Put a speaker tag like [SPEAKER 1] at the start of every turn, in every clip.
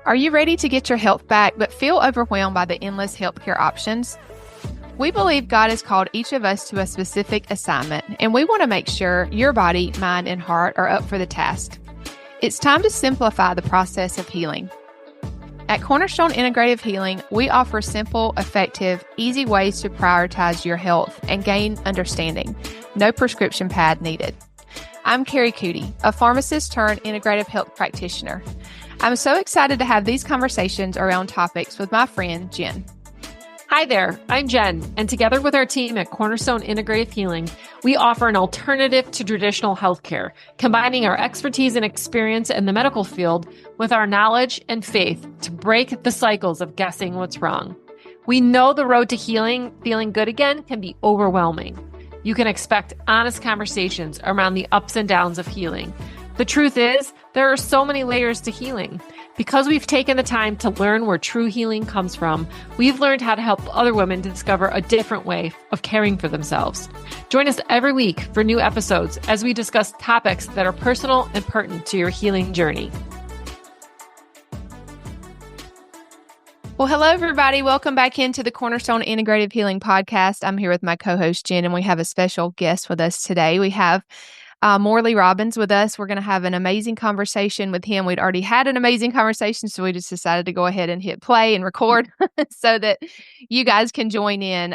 [SPEAKER 1] Are you ready to get your health back but feel overwhelmed by the endless healthcare options? We believe God has called each of us to a specific assignment, and we want to make sure your body, mind, and heart are up for the task. It's time to simplify the process of healing. At Cornerstone Integrative Healing, we offer simple, effective, easy ways to prioritize your health and gain understanding. No prescription pad needed. I'm Kari, a pharmacist turned integrative health practitioner. I'm so excited to have these conversations around topics with my friend, Jenn.
[SPEAKER 2] Hi there, I'm Jenn, and together with our team at Cornerstone Integrative Healing, we offer an alternative to traditional healthcare, combining our expertise and experience in the medical field with our knowledge and faith to break the cycles of guessing what's wrong. We know the road to healing, feeling good again, can be overwhelming. You can expect honest conversations around the ups and downs of healing. The truth is, there are so many layers to healing. Because we've taken the time to learn where true healing comes from, we've learned how to help other women to discover a different way of caring for themselves. Join us every week for new episodes as we discuss topics that are personal and pertinent to your healing journey.
[SPEAKER 1] Well, hello, everybody. Welcome back into the Cornerstone Integrative Healing Podcast. I'm here with my co-host, Jenn, and we have a special guest with us today. We have Morley Robbins with us. We're going to have an amazing conversation with him. We'd already had an amazing conversation, so we just decided to go ahead and hit play and record so that you guys can join in.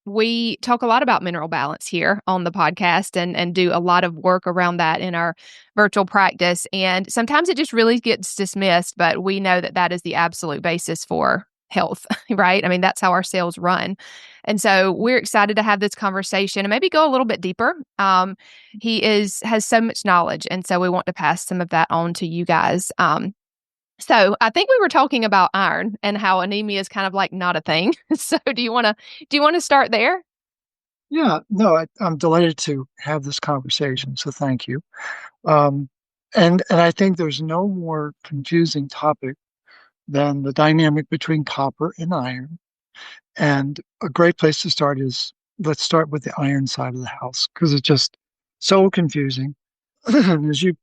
[SPEAKER 1] We talk a lot about mineral balance here on the podcast and do a lot of work around that in our virtual practice. And sometimes it just really gets dismissed, but we know that that is the absolute basis for health, right? I mean, that's how our cells run. And so we're excited to have this conversation and maybe go a little bit deeper. He has so much knowledge, and so we want to pass some of that on to you guys. So I think we were talking about iron and how anemia is kind of like not a thing. So do you want to start there?
[SPEAKER 3] Yeah, no, I'm delighted to have this conversation. So thank you. And I think there's no more confusing topic than the dynamic between copper and iron. And a great place to start is, let's start with the iron side of the house, because it's just so confusing. As you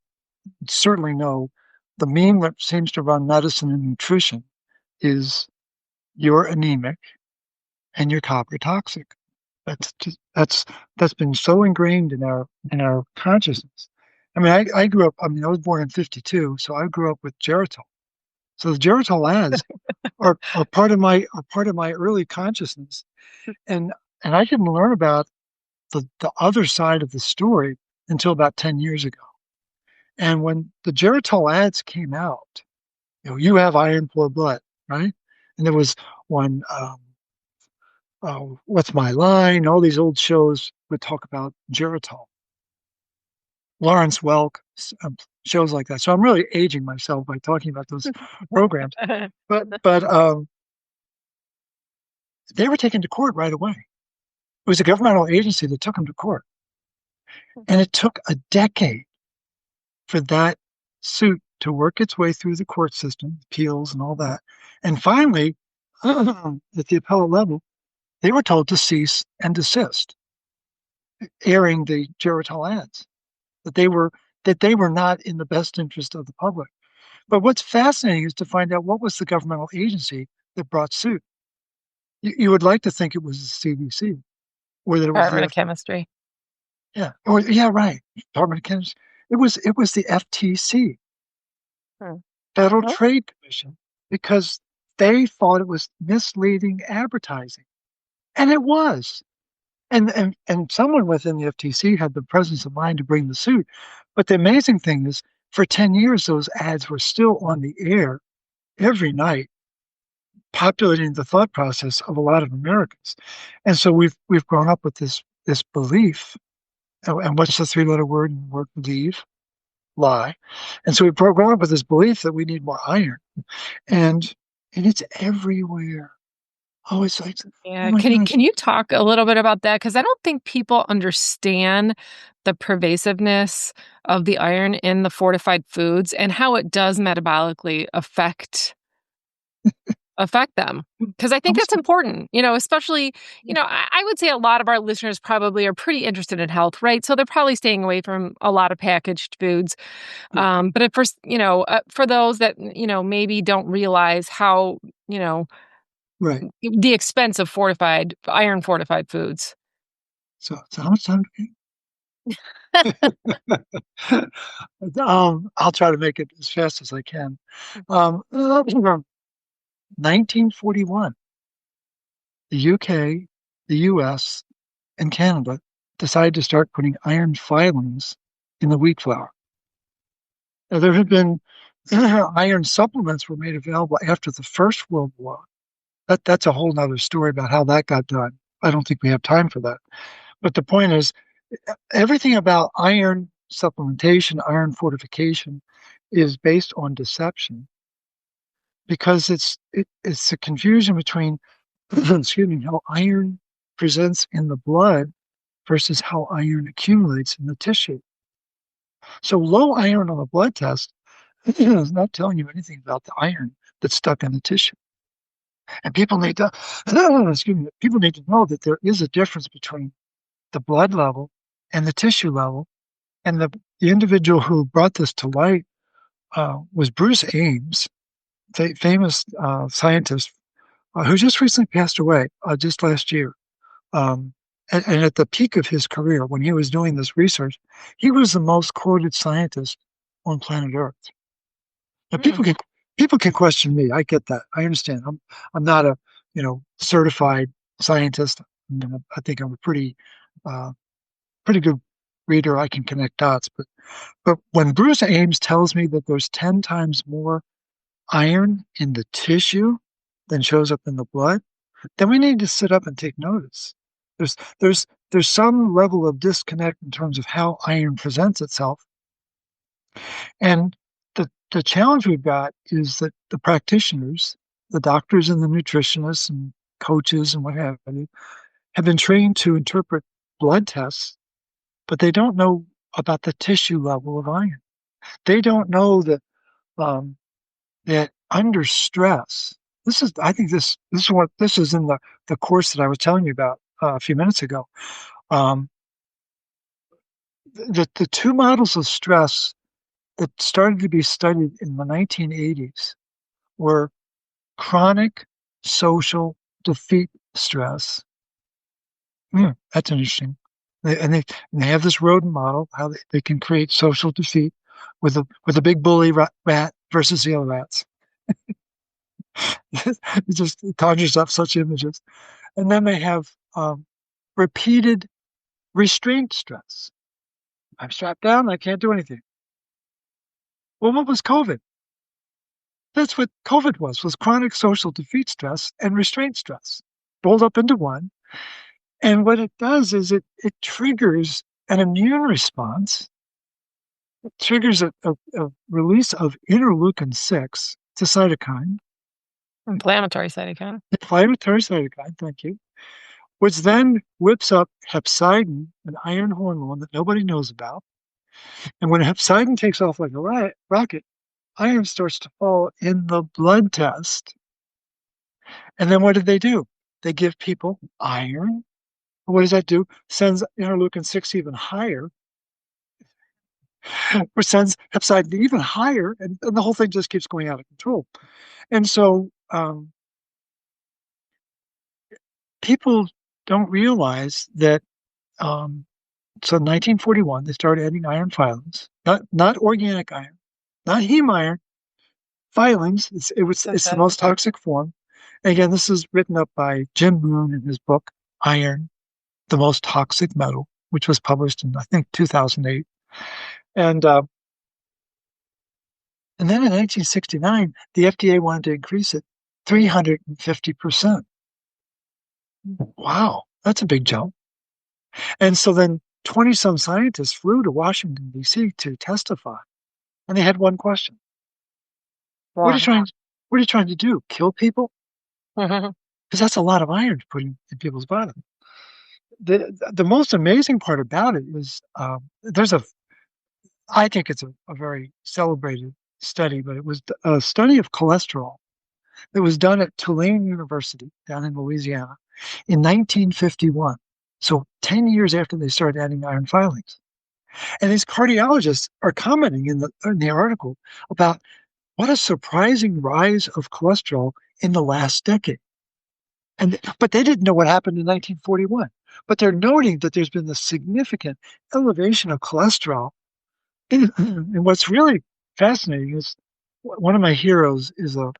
[SPEAKER 3] certainly know, the meme that seems to run medicine and nutrition is you're anemic and you're copper toxic. That's been so ingrained in our consciousness. I mean, I grew up, I was born in 52, so I grew up with Geritol. So the Geritol ads are part of my early consciousness, and I didn't learn about the other side of the story until about 10 years ago. And when the Geritol ads came out, you have iron, poor blood, right? And there was one, What's My Line? All these old shows would talk about Geritol. Lawrence Welk, shows like that. So I'm really aging myself by talking about those programs. But they were taken to court right away. It was a governmental agency that took them to court. And it took a decade for that suit to work its way through the court system, appeals and all that. And finally, at the appellate level, they were told to cease and desist airing the Geritol ads, that they were not in the best interest of the public. But what's fascinating is to find out what was the governmental agency that brought suit. You would like to think it was the CDC, or that it was
[SPEAKER 2] Department of Chemistry.
[SPEAKER 3] Yeah, right. Department of Chemistry. It was the FTC, Federal Trade Commission, because they thought it was misleading advertising, and it was. And someone within the FTC had the presence of mind to bring the suit. But the amazing thing is, for 10 years, those ads were still on the air every night, populating the thought process of a lot of Americans. And so we've grown up with this belief. And what's the three-letter word in the word believe? Lie. And so we've grown up with this belief that we need more iron. And it's everywhere. Oh, it's like,
[SPEAKER 2] yeah. Can you talk a little bit about that? Because I don't think people understand the pervasiveness of the iron in the fortified foods and how it does metabolically affect affect them. Because I think that's important, especially, I would say a lot of our listeners probably are pretty interested in health, right? So they're probably staying away from a lot of packaged foods. But if for those that, maybe don't realize how,
[SPEAKER 3] Right.
[SPEAKER 2] the expense of iron fortified foods.
[SPEAKER 3] So how much time do I'll try to make it as fast as I can. 1941, the UK, the US, and Canada decided to start putting iron filings in the wheat flour. Now, there had been iron supplements were made available after the First World War. That's a whole nother story about how that got done. I don't think we have time for that. But the point is, everything about iron supplementation, iron fortification is based on deception, because it's a confusion between excuse me, how iron presents in the blood versus how iron accumulates in the tissue. So low iron on a blood test is not telling you anything about the iron that's stuck in the tissue. And people need to people need to know that there is a difference between the blood level and the tissue level. And the individual who brought this to light was Bruce Ames, famous scientist who just recently passed away just last year. And at the peak of his career, when he was doing this research, he was the most quoted scientist on planet Earth. Now, people can question me. I get that. I understand. I'm not a certified scientist. I think I'm a pretty good reader. I can connect dots. But when Bruce Ames tells me that there's 10 times more iron in the tissue than shows up in the blood, then we need to sit up and take notice. There's some level of disconnect in terms of how iron presents itself. And the challenge we've got is that the practitioners, the doctors and the nutritionists and coaches and what have you, have been trained to interpret blood tests, but they don't know about the tissue level of iron. They don't know that that under stress, I think this is in the course that I was telling you about a few minutes ago. The two models of stress that started to be studied in the 1980s were chronic social defeat stress. That's interesting. They have this rodent model, how they can create social defeat with a big bully rat versus the other rats. It just conjures up such images. And then they have repeated restraint stress. I'm strapped down, I can't do anything. Well, what was COVID? That's what COVID was chronic social defeat stress and restraint stress rolled up into one. And what it does is it triggers an immune response. It triggers a release of interleukin-6. It's a cytokine.
[SPEAKER 2] Inflammatory cytokine.
[SPEAKER 3] Thank you. Which then whips up hepcidin, an iron hormone that nobody knows about. And when hepcidin takes off like a rocket, iron starts to fall in the blood test. And then what do? They give people iron. What does that do? Sends interleukin-6 even higher, or sends hepcidin even higher, and the whole thing just keeps going out of control. And so people don't realize that. So in 1941, they started adding iron filings, not organic iron, not heme iron, filings. It's the most toxic form. And again, this is written up by Jim Moon in his book, Iron, the Most Toxic Metal, which was published in, I think, 2008. And then in 1969, the FDA wanted to increase it 350%. Wow, that's a big jump. And so then 20-some scientists flew to Washington, D.C. to testify. And they had one question. Wow. What are you trying to do? Kill people? Because that's a lot of iron to put in people's body. The most amazing part about it is I think it's a very celebrated study, but it was a study of cholesterol. that was done at Tulane University down in Louisiana in 1951. So 10 years after they started adding iron filings. And these cardiologists are commenting in the article about what a surprising rise of cholesterol in the last decade. But they didn't know what happened in 1941. But they're noting that there's been a significant elevation of cholesterol. And what's really fascinating is one of my heroes is a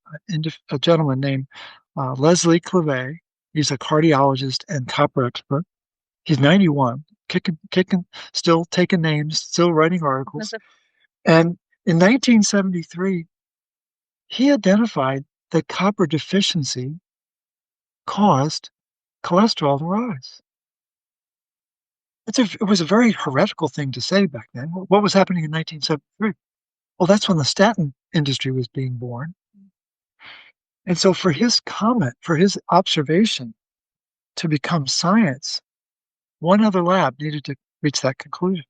[SPEAKER 3] gentleman named Leslie Clavet. He's a cardiologist and copper expert. He's 91, kicking, still taking names, still writing articles. And in 1973, he identified that copper deficiency caused cholesterol to rise. It was a very heretical thing to say back then. What was happening in 1973? Well, that's when the statin industry was being born. And so for his comment, for his observation to become science, one other lab needed to reach that conclusion.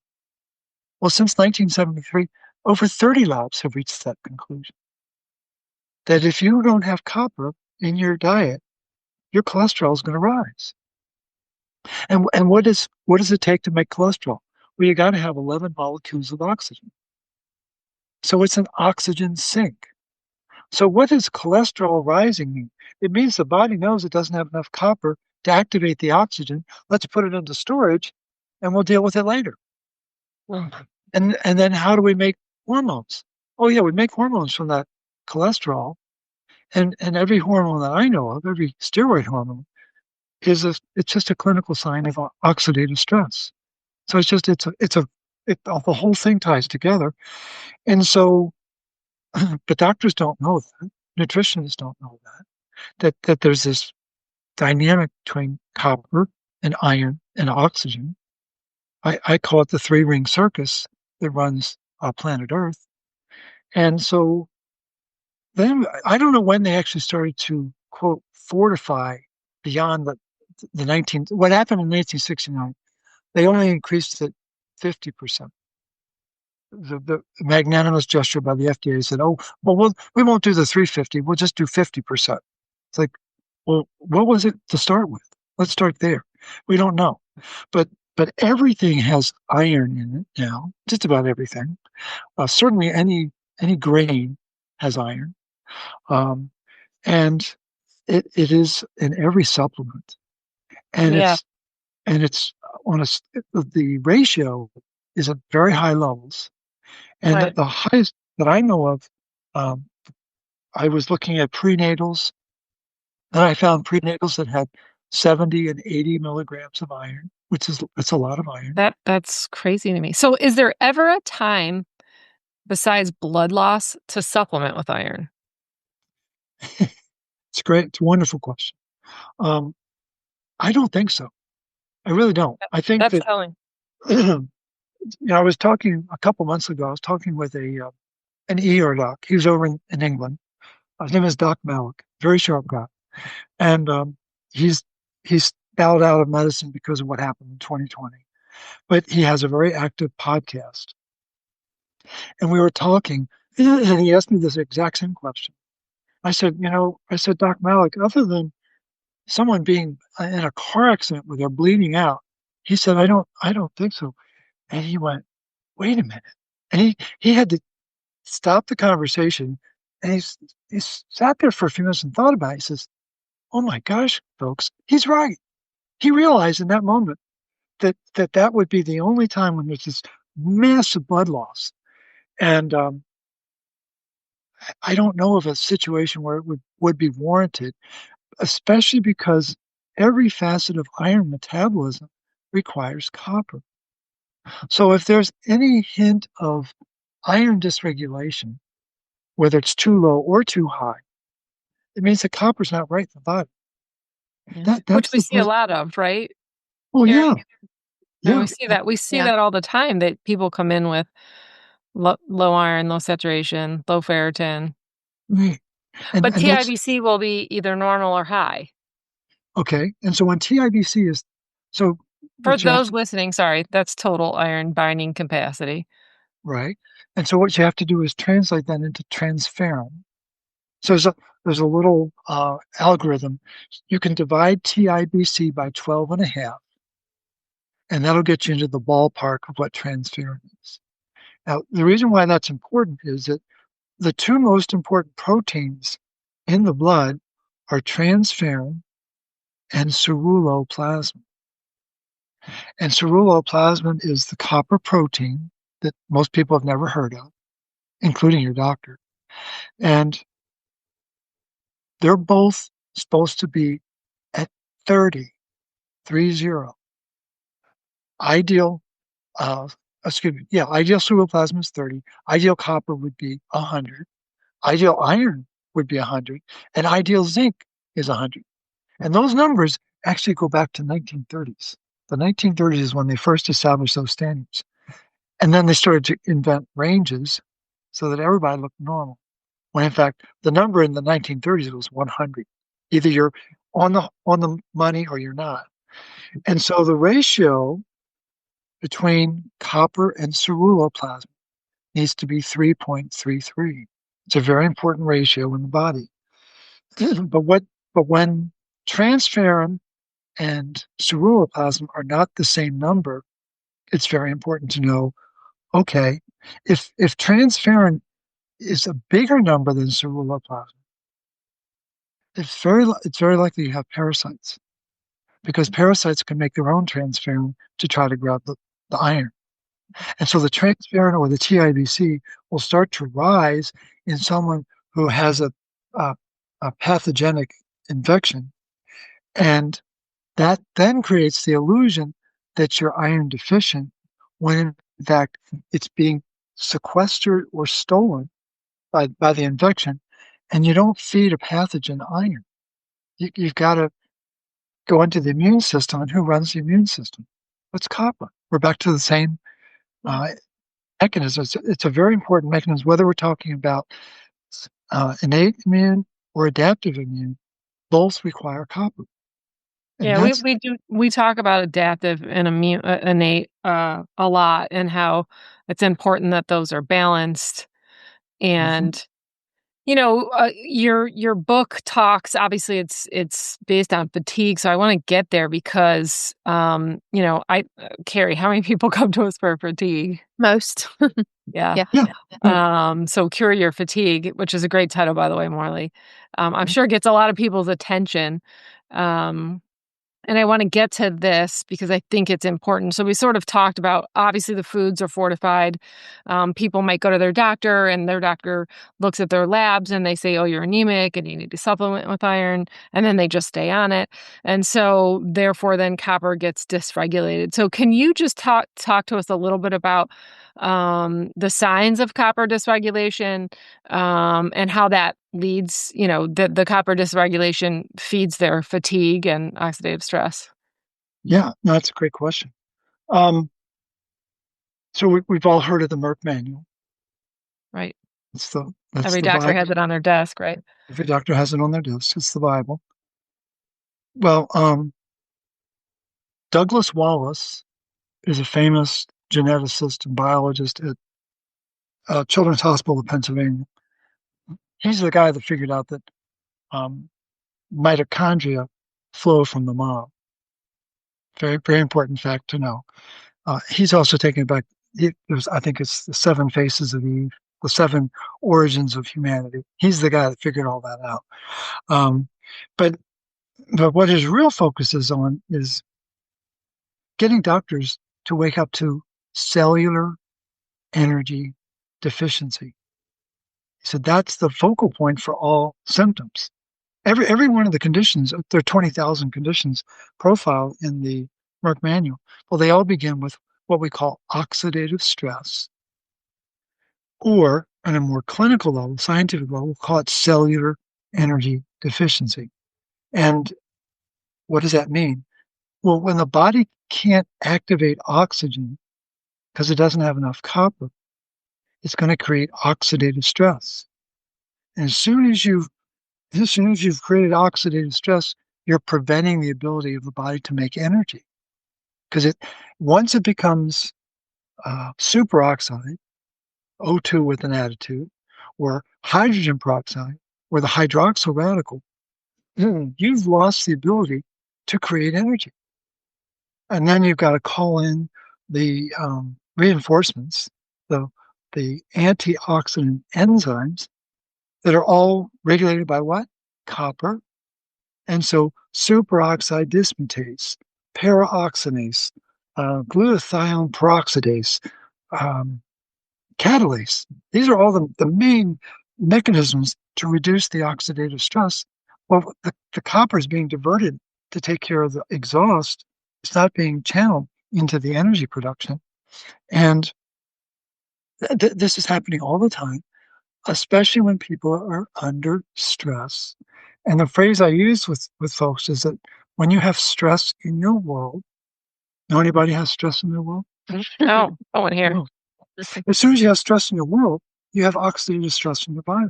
[SPEAKER 3] Well, since 1973, over 30 labs have reached that conclusion. That if you don't have copper in your diet, your cholesterol is going to rise. And what does it take to make cholesterol? Well, you got to have 11 molecules of oxygen. So it's an oxygen sink. So what does cholesterol rising mean? It means the body knows it doesn't have enough copper to activate the oxygen. Let's put it into storage and we'll deal with it later. And then how do we make hormones? Oh yeah, we make hormones from that cholesterol. And every hormone that I know of, every steroid hormone, it's just a clinical sign of oxidative stress. So the whole thing ties together. And so, but doctors don't know that. Nutritionists don't know that there's this dynamic between copper and iron and oxygen. I call it the three-ring circus that runs planet Earth. And so then I don't know when they actually started to, quote, fortify beyond what happened in 1969. They only increased it 50%. The magnanimous gesture by the FDA said, "Oh, well, we won't do the 350. We'll just do 50%." It's like, well, what was it to start with? Let's start there. We don't know, but everything has iron in it now. Just about everything. Certainly, any grain has iron, and it is in every supplement, and it's on the ratio is at very high levels. And
[SPEAKER 2] Right.
[SPEAKER 3] the highest that I know of, I was looking at prenatals, and I found prenatals that had 70 and 80 milligrams of iron, it's a lot of iron.
[SPEAKER 2] That's crazy to me. So is there ever a time besides blood loss to supplement with iron?
[SPEAKER 3] It's great. It's a wonderful question. I don't think so. I really don't. I think
[SPEAKER 2] That's
[SPEAKER 3] that,
[SPEAKER 2] telling.
[SPEAKER 3] I was talking a couple months ago, I was talking with an ER doc. He was over in England. His name is Doc Malik, very sharp guy. And he's bowed out of medicine because of what happened in 2020. But he has a very active podcast. And we were talking, and he asked me this exact same question. I said, Doc Malik, other than someone being in a car accident where they're bleeding out, he said, I don't think so. And he went, wait a minute. And he had to stop the conversation, and he sat there for a few minutes and thought about it. He says, oh my gosh, folks, he's right. He realized in that moment that would be the only time when there's this massive blood loss. And I don't know of a situation where it would be warranted, especially because every facet of iron metabolism requires copper. So if there's any hint of iron dysregulation, whether it's too low or too high, it means the copper's not right in the body.
[SPEAKER 2] Which we see a lot of, right?
[SPEAKER 3] Oh, yeah.
[SPEAKER 2] Yeah. We see that. We see that all the time, that people come in with low iron, low saturation, low ferritin.
[SPEAKER 3] Right.
[SPEAKER 2] But TIBC will be either normal or high.
[SPEAKER 3] Okay. And so when TIBC is, so
[SPEAKER 2] for those listening, sorry, that's total iron binding capacity.
[SPEAKER 3] Right. And so what you have to do is translate that into transferrin. So there's a little algorithm. You can divide TIBC by 12 and a half, and that'll get you into the ballpark of what transferrin is. Now, the reason why that's important is that the two most important proteins in the blood are transferrin and ceruloplasmin. And ceruloplasmin is the copper protein that most people have never heard of, including your doctor. And they're both supposed to be at 30. Ideal, ideal ceruloplasmin is 30. Ideal copper would be 100. Ideal iron would be 100. And ideal zinc is 100. And those numbers actually go back to 1930s. The 1930s is when they first established those standards. And then they started to invent ranges so that everybody looked normal. When in fact, the number in the 1930s was 100. Either you're on the money or you're not. And so the ratio between copper and ceruloplasmin needs to be 3.33. It's a very important ratio in the body. But when transferrin and ceruloplasmin are not the same number, it's very important to know, okay, if transferrin is a bigger number than ceruloplasmin, it's very likely you have parasites, because parasites can make their own transferrin to try to grab the iron. And so the transferrin or the TIBC will start to rise in someone who has a pathogenic infection. And that then creates the illusion that you're iron deficient, when in fact it's being sequestered or stolen by the infection. And you don't feed a pathogen iron. You've got to go into the immune system. And who runs the immune system? It's copper. We're back to the same mechanism. It's a very important mechanism, whether we're talking about innate immune or adaptive immune. Both require copper. And
[SPEAKER 2] we talk about adaptive and innate a lot, and how it's important that those are balanced. And your book talks, obviously it's based on fatigue, so I want to get there because Kari, how many people come to us for fatigue?
[SPEAKER 1] Most.
[SPEAKER 2] Yeah. So Cure Your Fatigue, which is a great title, by the way, Morley. I'm sure it gets a lot of people's attention. And I want to get to this because I think it's important. So we sort of talked about, obviously, the foods are fortified. People might go to their doctor and their doctor looks at their labs and they say, oh, you're anemic and you need to supplement with iron. And then they just stay on it. And so therefore, then copper gets dysregulated. So can you just talk to us a little bit about the signs of copper dysregulation and how that leads, the copper dysregulation feeds their fatigue and oxidative stress?
[SPEAKER 3] Yeah, no, that's a great question. So we've all heard of the Merck manual.
[SPEAKER 2] Right.
[SPEAKER 3] Every
[SPEAKER 2] doctor has it on their desk, right?
[SPEAKER 3] Every doctor has it on their desk. It's the Bible. Well, Douglas Wallace is a famous geneticist and biologist at Children's Hospital of Pennsylvania. He's the guy that figured out that mitochondria flow from the mom. Very, very important fact to know. He's also taking it back. I think it's the 7 faces of Eve, the 7 origins of humanity. He's the guy that figured all that out. But what his real focus is on is getting doctors to wake up to cellular energy deficiency. So that's the focal point for all symptoms. Every one of the conditions, there are 20,000 conditions profiled in the Merck manual. Well, they all begin with what we call oxidative stress, or on a more clinical level, scientific level, we'll call it cellular energy deficiency. And what does that mean? Well, when the body can't activate oxygen because it doesn't have enough copper, it's going to create oxidative stress. And as soon as you've created oxidative stress, you're preventing the ability of the body to make energy. Because once it becomes superoxide, O2 with an attitude, or hydrogen peroxide, or the hydroxyl radical, you've lost the ability to create energy. And then you've got to call in the reinforcements, the antioxidant enzymes that are all regulated by what? Copper. And so superoxide dismutase, paraoxinase, glutathione peroxidase, catalase. These are all the main mechanisms to reduce the oxidative stress. Well, the copper is being diverted to take care of the exhaust. It's not being channeled into the energy production. And this is happening all the time, especially when people are under stress. And the phrase I use with folks is that when you have stress in your world, know anybody has stress in their world?
[SPEAKER 2] No, no one here.
[SPEAKER 3] No. As soon as you have stress in your world, you have oxidative stress in your body.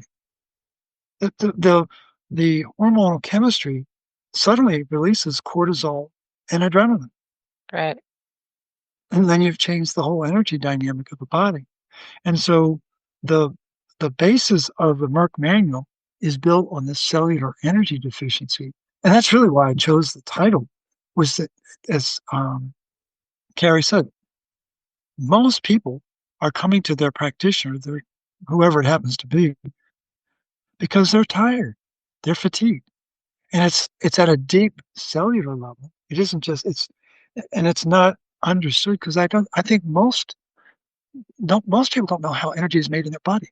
[SPEAKER 3] The hormonal chemistry suddenly releases cortisol and adrenaline.
[SPEAKER 2] Right.
[SPEAKER 3] And then you've changed the whole energy dynamic of the body. And so the basis of the Merck manual is built on this cellular energy deficiency. And that's really why I chose the title, was that, as Kari said, most people are coming to their practitioner, whoever it happens to be, because they're tired, they're fatigued. And it's at a deep cellular level. It isn't just, it's not understood, because I think most people don't know how energy is made in their body.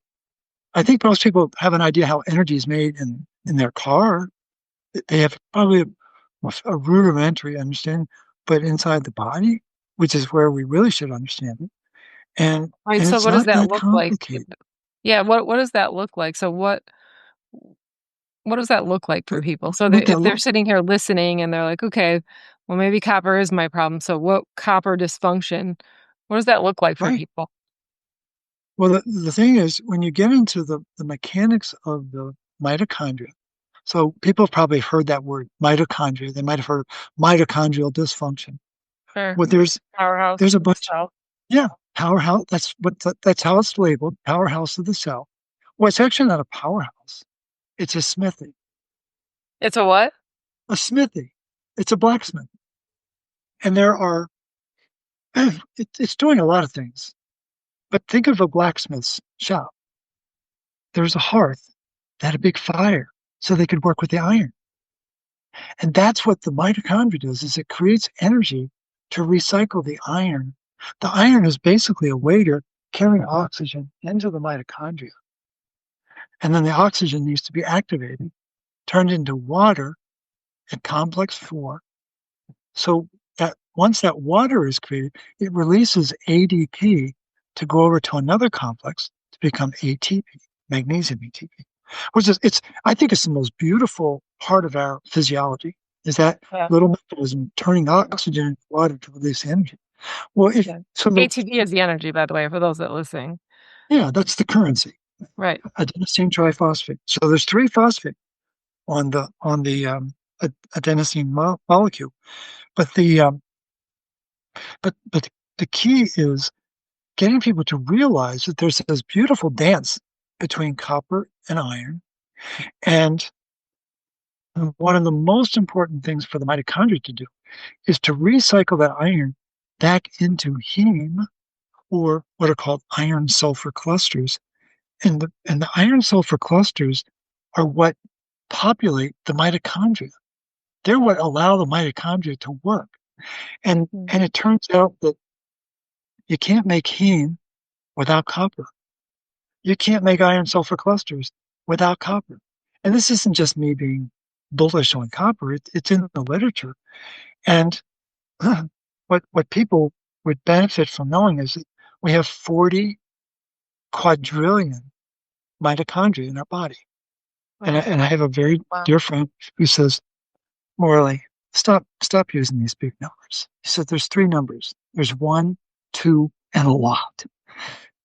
[SPEAKER 3] I think most people have an idea how energy is made in their car. They have probably a rudimentary understanding, but inside the body, which is where we really should understand it. And,
[SPEAKER 2] Right.
[SPEAKER 3] and
[SPEAKER 2] So
[SPEAKER 3] it's
[SPEAKER 2] what does
[SPEAKER 3] not
[SPEAKER 2] that look like?
[SPEAKER 3] complicated.
[SPEAKER 2] Yeah. What does that look like? So what does that look like for people? So if they're sitting here listening and they're like, okay, well, maybe copper is my problem. So what copper dysfunction, what does that look like for people?
[SPEAKER 3] Well, the thing is, when you get into the mechanics of the mitochondria, so people have probably heard that word mitochondria. They might have heard mitochondrial dysfunction.
[SPEAKER 2] Sure.
[SPEAKER 3] Well,
[SPEAKER 2] Powerhouse.
[SPEAKER 3] there's a bunch. Yeah, powerhouse. That's how it's labeled. Powerhouse of the cell. Well, it's actually not a powerhouse. It's a smithy.
[SPEAKER 2] It's a what?
[SPEAKER 3] A smithy. It's a blacksmith. And there are. It's doing a lot of things. But think of a blacksmith's shop. There's a hearth that had a big fire so they could work with the iron. And that's what the mitochondria does, is it creates energy to recycle the iron. The iron is basically a waiter carrying oxygen into the mitochondria. And then the oxygen needs to be activated, turned into water at complex 4. So that once that water is created, it releases ADP to go over to another complex to become ATP, magnesium ATP. Which is, I think it's the most beautiful part of our physiology, is that little mechanism turning oxygen into water to release energy. Well,
[SPEAKER 2] ATP is the energy, by the way, for those that are listening.
[SPEAKER 3] Yeah, that's the currency.
[SPEAKER 2] Right.
[SPEAKER 3] Adenosine triphosphate. So there's 3 phosphate on the adenosine molecule, but the key is getting people to realize that there's this beautiful dance between copper and iron. And one of the most important things for the mitochondria to do is to recycle that iron back into heme, or what are called iron sulfur clusters. And the iron sulfur clusters are what populate the mitochondria. They're what allow the mitochondria to work. And it turns out that you can't make heme without copper. You can't make iron sulfur clusters without copper. And this isn't just me being bullish on copper. It's in the literature. And what people would benefit from knowing is that we have 40 quadrillion mitochondria in our body. Wow. And I have a very dear friend who says, Morley, stop using these big numbers. He said there's 3 numbers. There's 1, 2, and a lot.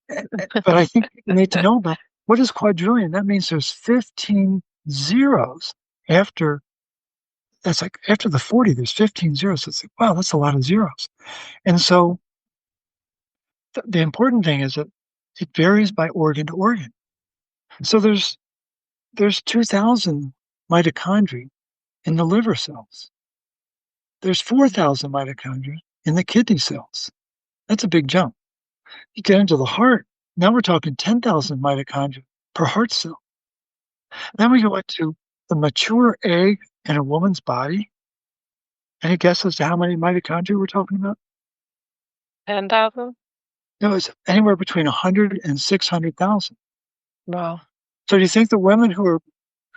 [SPEAKER 3] But I think you need to know about what is quadrillion. That means there's 15 zeros after. That's like after the 40, there's 15 zeros. It's like, wow, that's a lot of zeros. And so the important thing is that it varies by organ to organ. So there's there's 2,000 mitochondria in the liver cells. There's 4,000 mitochondria in the kidney cells. That's a big jump. You get into the heart, now we're talking 10,000 mitochondria per heart cell. Then we go into the mature egg in a woman's body. Any guess as to how many mitochondria we're talking about?
[SPEAKER 2] 10,000?
[SPEAKER 3] No, it's anywhere between 100 and 600,000.
[SPEAKER 2] Wow.
[SPEAKER 3] So do you think the women who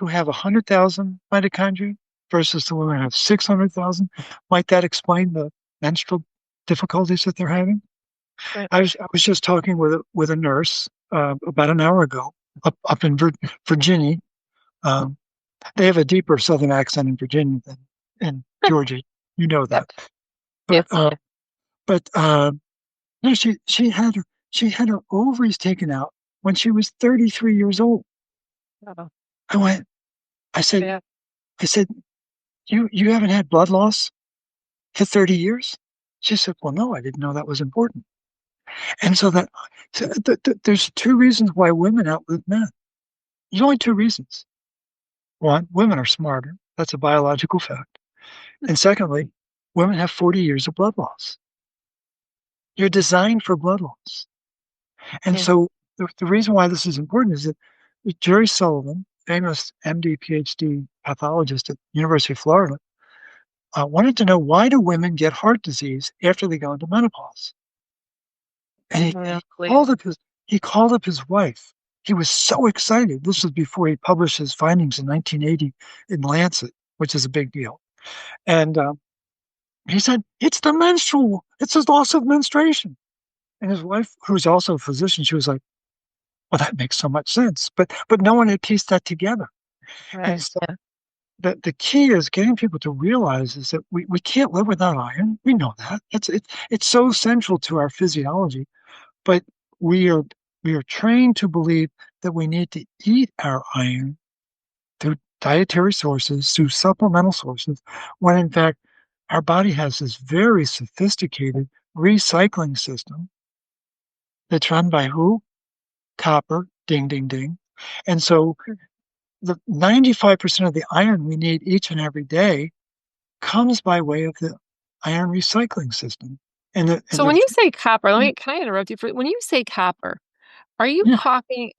[SPEAKER 3] have 100,000 mitochondria versus the women who have 600,000, might that explain the menstrual difficulties that they're having?
[SPEAKER 2] Right.
[SPEAKER 3] I was just talking with a nurse about an hour ago up in Virginia. They have a deeper Southern accent in Virginia than in Georgia. You know that. But
[SPEAKER 2] Yes.
[SPEAKER 3] no, she had her ovaries taken out when she was 33 years old.
[SPEAKER 2] Oh.
[SPEAKER 3] I said,
[SPEAKER 2] Yeah.
[SPEAKER 3] you haven't had blood loss for 30 years? She said, well, no, I didn't know that was important. And so there's two reasons why women outlive men. There's only two reasons. One, women are smarter. That's a biological fact. And secondly, women have 40 years of blood loss. You're designed for blood loss. And so the reason why this is important is that Jerry Sullivan, famous MD, PhD pathologist at the University of Florida, wanted to know, why do women get heart disease after they go into menopause? And he called up his wife. He was so excited. This was before he published his findings in 1980 in Lancet, which is a big deal. And he said, it's the loss of menstruation. And his wife, who's also a physician, she was like, well, that makes so much sense. But no one had pieced that together.
[SPEAKER 2] Right.
[SPEAKER 3] And so the key is getting people to realize is that we can't live without iron. We know that. It's so central to our physiology. But we are trained to believe that we need to eat our iron through dietary sources, through supplemental sources, when in fact our body has this very sophisticated recycling system that's run by who? Copper, ding, ding, ding. And so the 95% of the iron we need each and every day comes by way of the iron recycling system.
[SPEAKER 2] So when you say copper, can I interrupt you when you say copper, are you talking,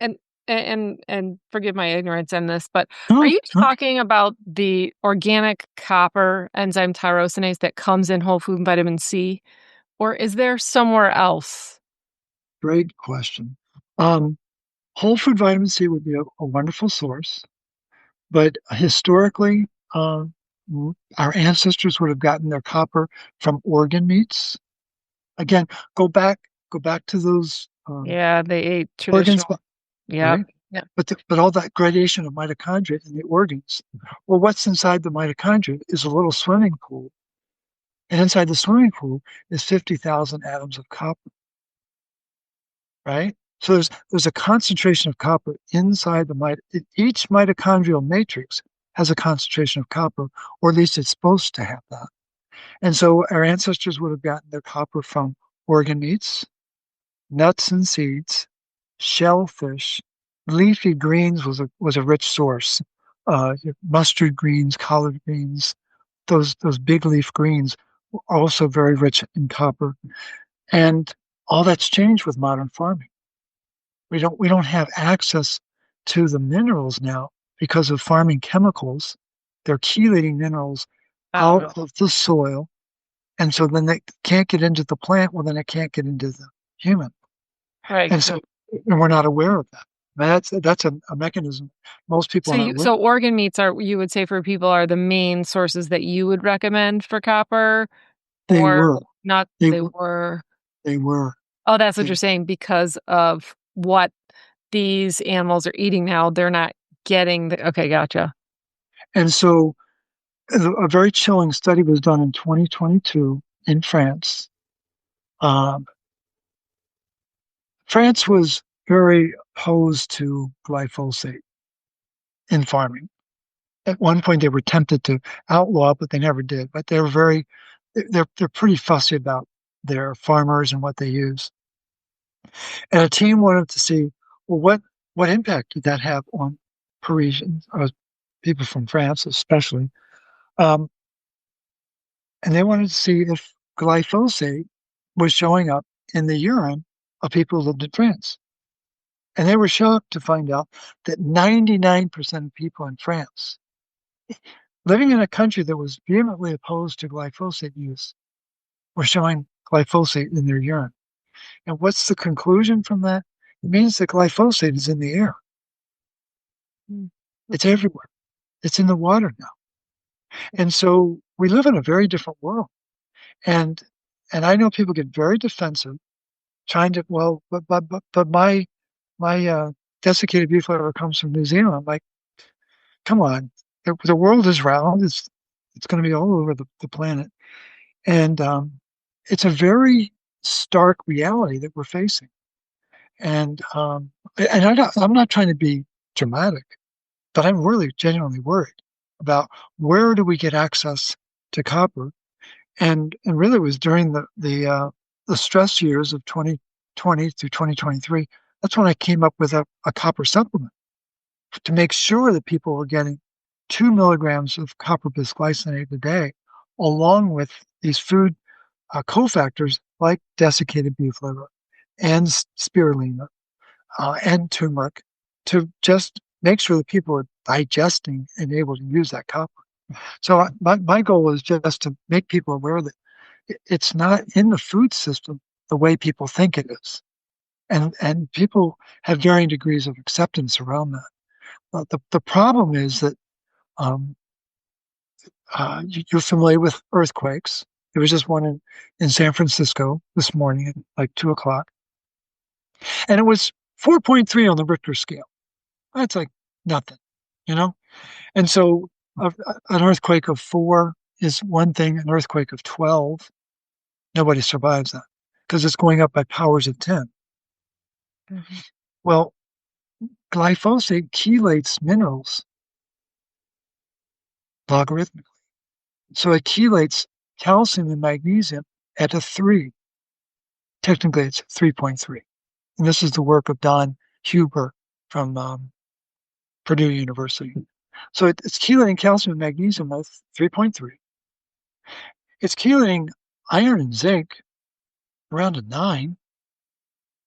[SPEAKER 2] and forgive my ignorance in this, but are you talking about the organic copper enzyme tyrosinase that comes in whole food vitamin C, or is there somewhere else?
[SPEAKER 3] Great question. Whole food vitamin C would be a wonderful source, but historically, our ancestors would have gotten their copper from organ meats. Again, go back to those.
[SPEAKER 2] They ate traditional.
[SPEAKER 3] Organs,
[SPEAKER 2] right?
[SPEAKER 3] Yeah. But all that gradation of mitochondria in the organs. Well, what's inside the mitochondria is a little swimming pool, and inside the swimming pool is 50,000 atoms of copper. Right. So there's a concentration of copper inside each mitochondrial matrix has a concentration of copper, or at least it's supposed to have that. And so our ancestors would have gotten their copper from organ meats, nuts and seeds, shellfish, leafy greens was a rich source. Mustard greens, collard greens, those big leaf greens were also very rich in copper. And all that's changed with modern farming. We don't have access to the minerals now because of farming chemicals. They're chelating minerals out of the soil. And so then they can't get into the plant. Well, then it can't get into the human.
[SPEAKER 2] Right.
[SPEAKER 3] And we're not aware of that. That's a mechanism most people aren't aware.
[SPEAKER 2] So organ meats you would say for people are the main sources that you would recommend for copper?
[SPEAKER 3] They were.
[SPEAKER 2] They were.
[SPEAKER 3] They were.
[SPEAKER 2] Oh, that's what you're saying, because of what these animals are eating now. They're not getting okay, gotcha.
[SPEAKER 3] And so a very chilling study was done in 2022 in France. France was very opposed to glyphosate in farming. At one point, they were tempted to outlaw, but they never did. But they're pretty fussy about their farmers and what they use. And a team wanted to see, well, what impact did that have on Parisians, people from France especially, and they wanted to see if glyphosate was showing up in the urine of people who lived in France. And they were shocked to find out that 99% of people in France, living in a country that was vehemently opposed to glyphosate use, were showing glyphosate in their urine. And what's the conclusion from that? It means that glyphosate is in the air. It's everywhere. It's in the water now. And so we live in a very different world. And I know people get very defensive, trying to, well, but my desiccated beef liver comes from New Zealand. I'm like, come on, the world is round. It's going to be all over the planet. And it's a very stark reality that we're facing. And I'm not trying to be dramatic, but I'm really genuinely worried about where do we get access to copper. And really it was during the stress years of 2020 through 2023. That's when I came up with a copper supplement to make sure that people were getting 2 milligrams of copper bisglycinate a day, along with these food cofactors like desiccated beef liver and spirulina and turmeric, to just make sure that people are digesting and able to use that copper. So my goal is just to make people aware that it's not in the food system the way people think it is. And people have varying degrees of acceptance around that. But the problem is that you're familiar with earthquakes. There was just one in San Francisco this morning at like 2 o'clock. And it was 4.3 on the Richter scale. That's like nothing, you know? And so an earthquake of 4 is one thing, an earthquake of 12, nobody survives that because it's going up by powers of 10. Mm-hmm. Well, glyphosate chelates minerals logarithmically. So it chelates calcium and magnesium at a 3. Technically, it's 3.3. And this is the work of Don Huber from Purdue University. So it's chelating calcium and magnesium at 3.3. It's chelating iron and zinc around a 9.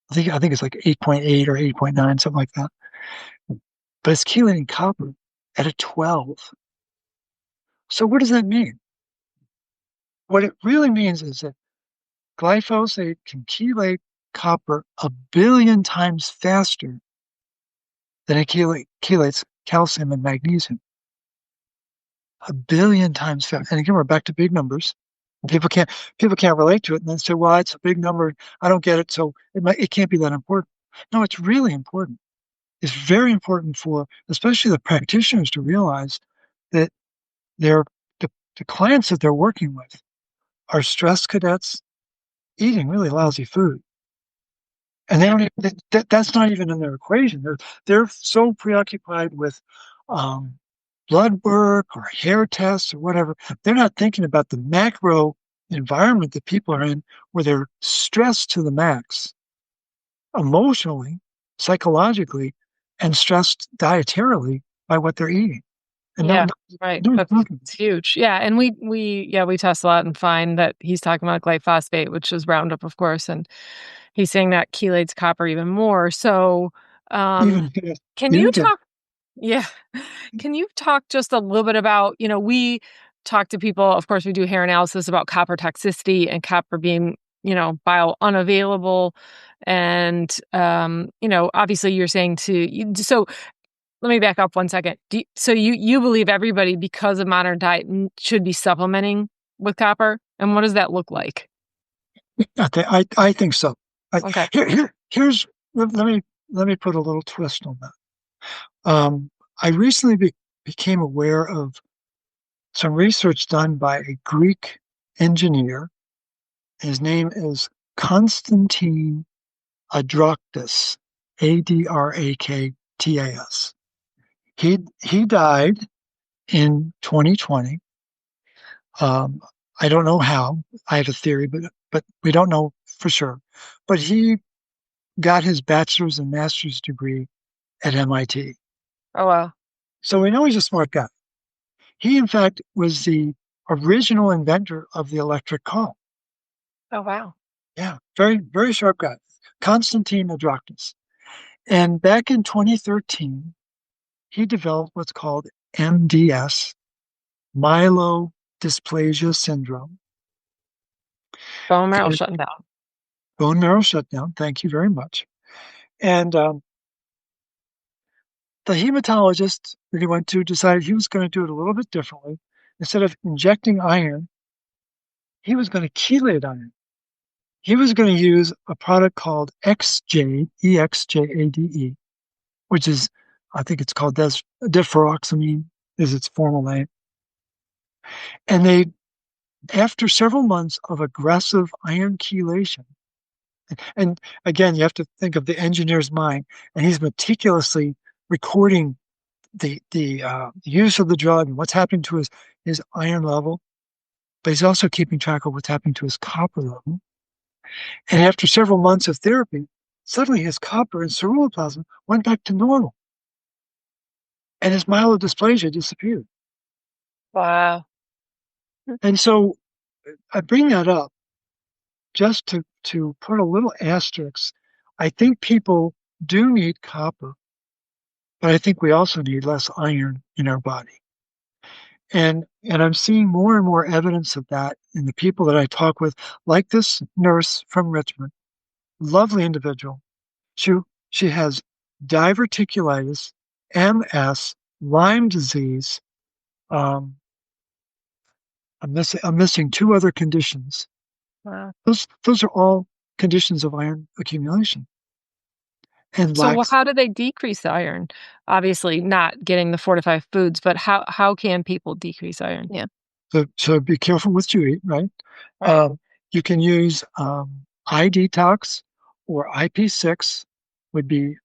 [SPEAKER 3] I think it's like 8.8 or 8.9, something like that. But it's chelating copper at a 12. So what does that mean? What it really means is that glyphosate can chelate copper 1 billion times faster than it chelates calcium and magnesium. 1 billion times faster. And again, we're back to big numbers. People can't relate to it and then say, well, it's a big number. I don't get it. So it can't be that important. No, it's really important. It's very important for especially the practitioners to realize that the clients that they're working with are stress cadets eating really lousy food. And they don't even, that's not even in their equation. They're so preoccupied with blood work or hair tests or whatever. They're not thinking about the macro environment that people are in, where they're stressed to the max, emotionally, psychologically, and stressed dietarily by what they're eating. And
[SPEAKER 2] right. That's huge. Yeah. And we test a lot and find that he's talking about glyphosate, which is Roundup, of course. And he's saying that chelates copper even more. So can you talk? Yeah. Can you talk just a little bit about, we talk to people, of course, we do hair analysis about copper toxicity and copper being, bio unavailable. And, obviously you're saying so let me back up 1 second. So you believe everybody, because of modern diet, should be supplementing with copper? And what does that look like?
[SPEAKER 3] I think so.
[SPEAKER 2] Okay.
[SPEAKER 3] Here's let me put a little twist on that. I recently became aware of some research done by a Greek engineer. His name is Konstantin Adraktis, Adraktas. He died in 2020. I don't know how. I have a theory, but we don't know for sure. But he got his bachelor's and master's degree at MIT.
[SPEAKER 2] Oh, wow.
[SPEAKER 3] So we know he's a smart guy. He, in fact, was the original inventor of the electric car.
[SPEAKER 1] Oh, wow.
[SPEAKER 3] Yeah, very, very sharp guy. Konstantin Adraktis. And back in 2013, he developed what's called MDS, myelodysplasia syndrome.
[SPEAKER 2] Bone marrow shutting down.
[SPEAKER 3] Bone marrow shutdown. Thank you very much. And the hematologist that he went to decided he was going to do it a little bit differently. Instead of injecting iron, he was going to chelate iron. He was going to use a product called XJADE, EXJADE, which is, I think it's called deferoxamine, is its formal name. And they, after several months of aggressive iron chelation, and again, you have to think of the engineer's mind, and he's meticulously recording the use of the drug and what's happening to his iron level, but he's also keeping track of what's happening to his copper level. And after several months of therapy, suddenly his copper and ceruloplasmin went back to normal, and his myelodysplasia disappeared.
[SPEAKER 1] Wow.
[SPEAKER 3] And so I bring that up just to put a little asterisk. I think people do need copper, but I think we also need less iron in our body. And I'm seeing more and more evidence of that in the people that I talk with, like this nurse from Richmond, lovely individual. She has diverticulitis, MS, Lyme disease. I'm missing two other conditions.
[SPEAKER 1] Wow.
[SPEAKER 3] Those are all conditions of iron accumulation. And
[SPEAKER 2] So how do they decrease the iron? Obviously not getting the fortified foods, but how can people decrease iron?
[SPEAKER 1] Yeah.
[SPEAKER 3] So be careful what you eat, right? You can use iDetox or IP6 would be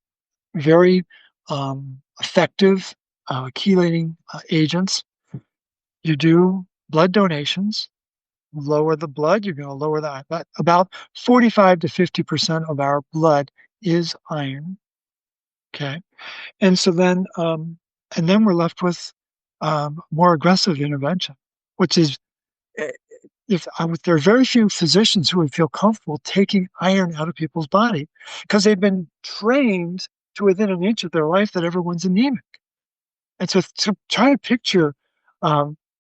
[SPEAKER 3] very effective chelating agents. You do blood donations, lower the blood, you're going to lower the iron. About 45 to 50% of our blood is iron. Okay. And so then we're left with more aggressive intervention, which is there are very few physicians who would feel comfortable taking iron out of people's body because they've been trained to within an inch of their life that everyone's anemic. And so to try to picture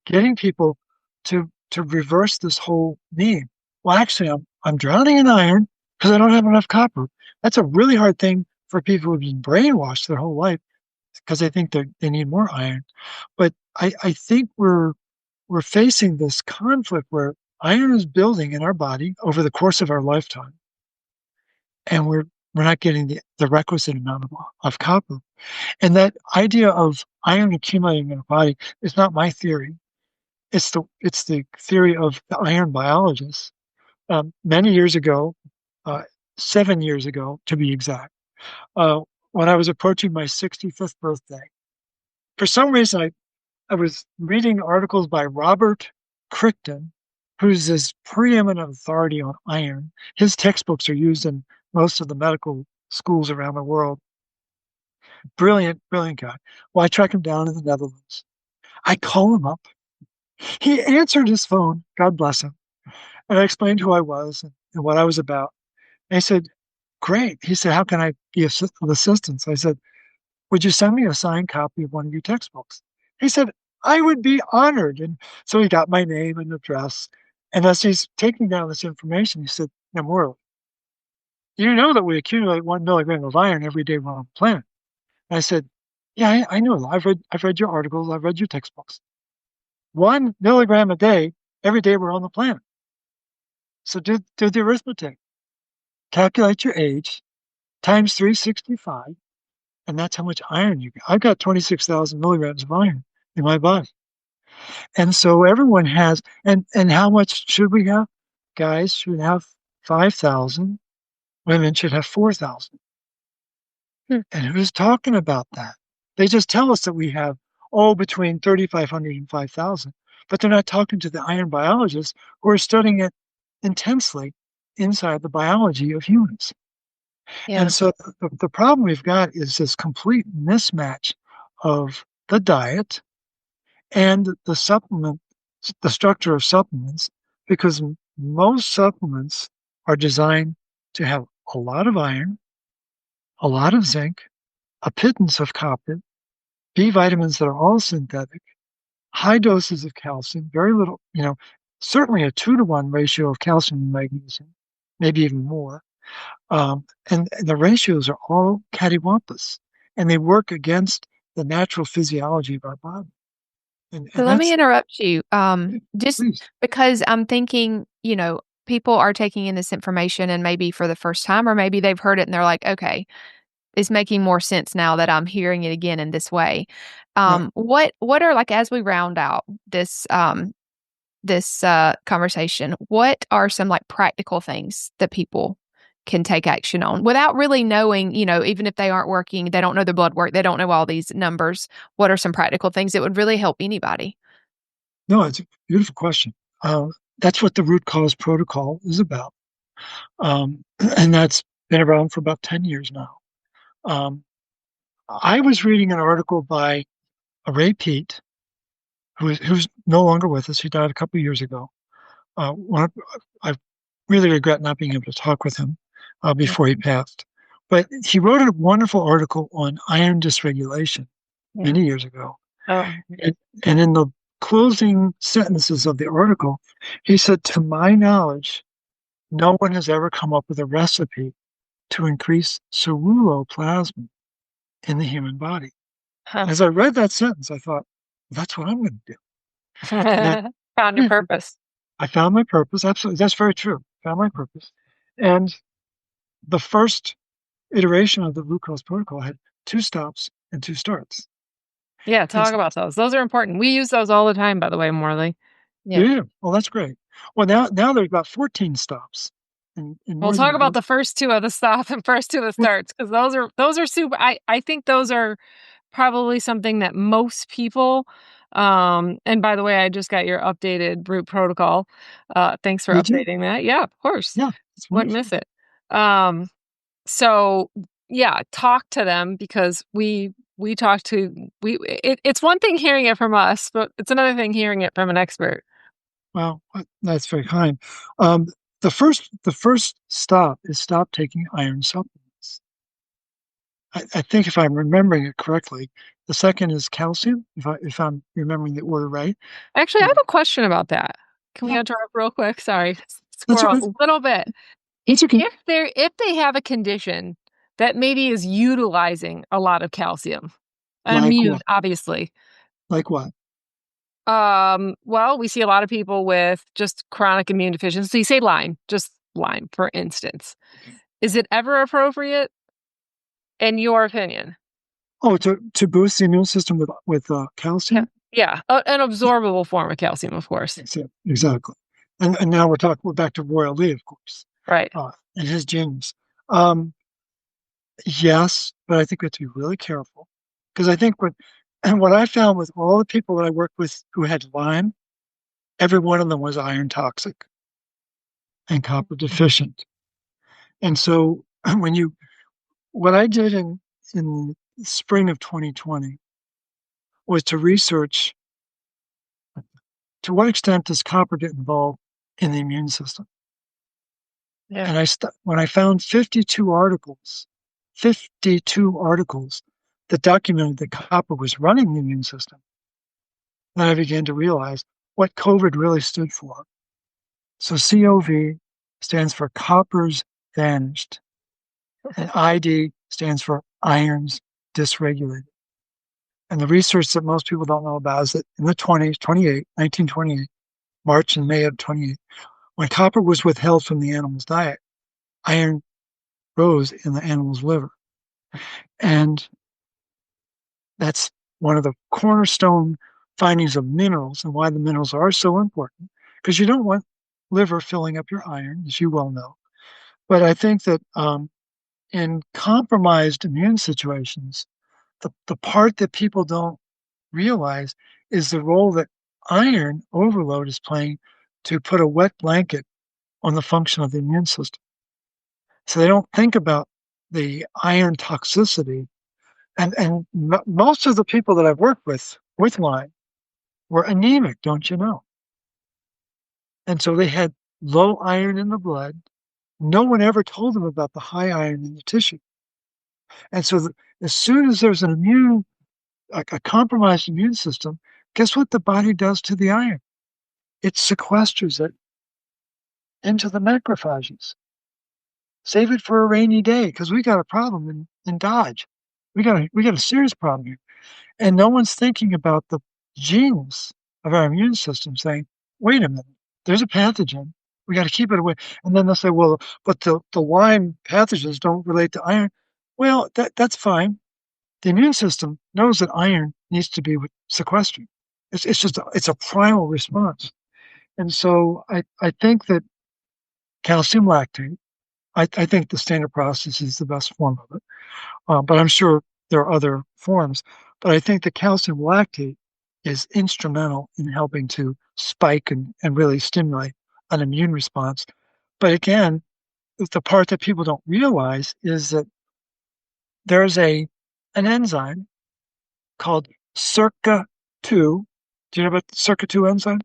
[SPEAKER 3] getting people to reverse this whole need. Well, actually, I'm drowning in iron because I don't have enough copper. That's a really hard thing for people who've been brainwashed their whole life because they think they need more iron. But I think we're facing this conflict where iron is building in our body over the course of our lifetime, and we're not getting the requisite amount of copper. And that idea of iron accumulating in our body is not my theory. It's the theory of the iron biologists. Many years ago, 7 years ago to be exact, when I was approaching my 65th birthday, for some reason I was reading articles by Robert Crichton, who's this preeminent authority on iron. His textbooks are used in most of the medical schools around the world. Brilliant, brilliant guy. Well, I track him down in the Netherlands. I call him up. He answered his phone, God bless him. And I explained who I was and what I was about. And he said, great. He said, how can I be of assistance? I said, would you send me a signed copy of one of your textbooks? He said, I would be honored. And so he got my name and address. And as he's taking down this information, he said, now, Morley, you know that we accumulate 1 milligram of iron every day we're on the planet. And I said, yeah, I know. I've read your articles. I've read your textbooks. 1 milligram a day, every day we're on the planet. So do the arithmetic. Calculate your age times 365, and that's how much iron you get. I've got 26,000 milligrams of iron in my body. And so everyone has, and how much should we have? Guys should have 5,000. Women should have 4,000. And who's talking about that? They just tell us that we have, between 3,500 and 5,000. But they're not talking to the iron biologists who are studying it intensely inside the biology of humans. Yeah. And so the problem we've got is this complete mismatch of the diet, and the structure of supplements, because most supplements are designed to have a lot of iron, a lot of zinc, a pittance of copper, B vitamins that are all synthetic, high doses of calcium, very little, certainly a 2-to-1 ratio of calcium and magnesium, maybe even more. And the ratios are all cattywampus, and they work against the natural physiology of our body.
[SPEAKER 1] So let me interrupt you, just
[SPEAKER 3] please.
[SPEAKER 1] because I'm thinking, people are taking in this information and maybe for the first time, or maybe they've heard it and they're like, okay, it's making more sense now that I'm hearing it again in this way.
[SPEAKER 3] Right.
[SPEAKER 1] What are, like, as we round out this conversation, what are some like practical things that people can take action on without really knowing, even if they aren't working, they don't know the blood work, they don't know all these numbers. What are some practical things that would really help anybody?
[SPEAKER 3] No, it's a beautiful question. That's what the root cause protocol is about. And that's been around for about 10 years now. I was reading an article by Ray Peat, who's no longer with us. He died a couple of years ago. I really regret not being able to talk with him before he passed. But he wrote a wonderful article on iron dysregulation many years ago.
[SPEAKER 2] Oh.
[SPEAKER 3] And in the closing sentences of the article, he said, to my knowledge, no one has ever come up with a recipe to increase ceruloplasmin in the human body.
[SPEAKER 2] Huh.
[SPEAKER 3] As I read that sentence, I thought, that's what I'm going to do.
[SPEAKER 2] Found your purpose.
[SPEAKER 3] I found my purpose. Absolutely. That's very true. Found my purpose. And the first iteration of the root cause protocol had 2 stops and 2 starts.
[SPEAKER 2] Yeah, talk about those. Those are important. We use those all the time, by the way, Morley.
[SPEAKER 3] Yeah. Well, that's great. Well, now there's about 14 stops. And
[SPEAKER 2] we'll talk about the first 2 of the stop and first 2 of the starts, because those are super. I think those are probably something that most people. And by the way, I just got your updated root protocol. Thanks for updating that. Yeah, of course.
[SPEAKER 3] Yeah,
[SPEAKER 2] wouldn't miss it. So yeah, talk to them, because we talk to it's one thing hearing it from us, but it's another thing hearing it from an expert.
[SPEAKER 3] Well, that's very kind. The first stop is stop taking iron supplements. I think if I'm remembering it correctly, the second is calcium, if I'm remembering the order right.
[SPEAKER 2] Actually, I have a question about that. Can we interrupt real quick? Sorry, squirrel a little bit.
[SPEAKER 3] It's okay.
[SPEAKER 2] If they have a condition that maybe is utilizing a lot of calcium, and immune, obviously.
[SPEAKER 3] Like what?
[SPEAKER 2] Well, we see a lot of people with just chronic immune deficiency. Say Lyme, for instance. Is it ever appropriate, in your opinion?
[SPEAKER 3] Oh, to boost the immune system with calcium?
[SPEAKER 2] Yeah, an absorbable form of calcium, of course.
[SPEAKER 3] Exactly. And now we're back to Roy Lee, of course.
[SPEAKER 2] Right.
[SPEAKER 3] And his genius. Yes, but I think we have to be really careful, because I think what I found with all the people that I worked with who had Lyme, every one of them was iron toxic and copper deficient. And so what I did in the spring of 2020 was to research to what extent does copper get involved in the immune system. Yeah. And when I found 52 articles that documented that copper was running the immune system, then I began to realize what COVID really stood for. So COV stands for coppers vanished, and ID stands for irons dysregulated. And the research that most people don't know about is that in the 1928, March and May of 28, when copper was withheld from the animal's diet, iron rose in the animal's liver. And that's one of the cornerstone findings of minerals, and why the minerals are so important, because you don't want liver filling up your iron, as you well know. But I think that in compromised immune situations, the part that people don't realize is the role that iron overload is playing to put a wet blanket on the function of the immune system. So they don't think about the iron toxicity And most of the people that I've worked with Lyme were anemic, don't you know? And so they had low iron in the blood. No one ever told them about the high iron in the tissue. And so as soon as there's a compromised immune system, guess what the body does to the iron? It sequesters it into the macrophages. Save it for a rainy day, because we got a problem in Dodge. We got a serious problem here. And no one's thinking about the genes of our immune system saying, wait a minute, there's a pathogen. We got to keep it away. And then they'll say, well, but the Lyme pathogens don't relate to iron. Well, that's fine. The immune system knows that iron needs to be sequestered. It's a primal response. And so I think that calcium lactate, I think the standard process is the best form of it. But I'm sure there are other forms. But I think the calcium lactate is instrumental in helping to spike and really stimulate an immune response. But again, the part that people don't realize is that there's an enzyme called SERCA2. Do you know about the SERCA2 enzyme?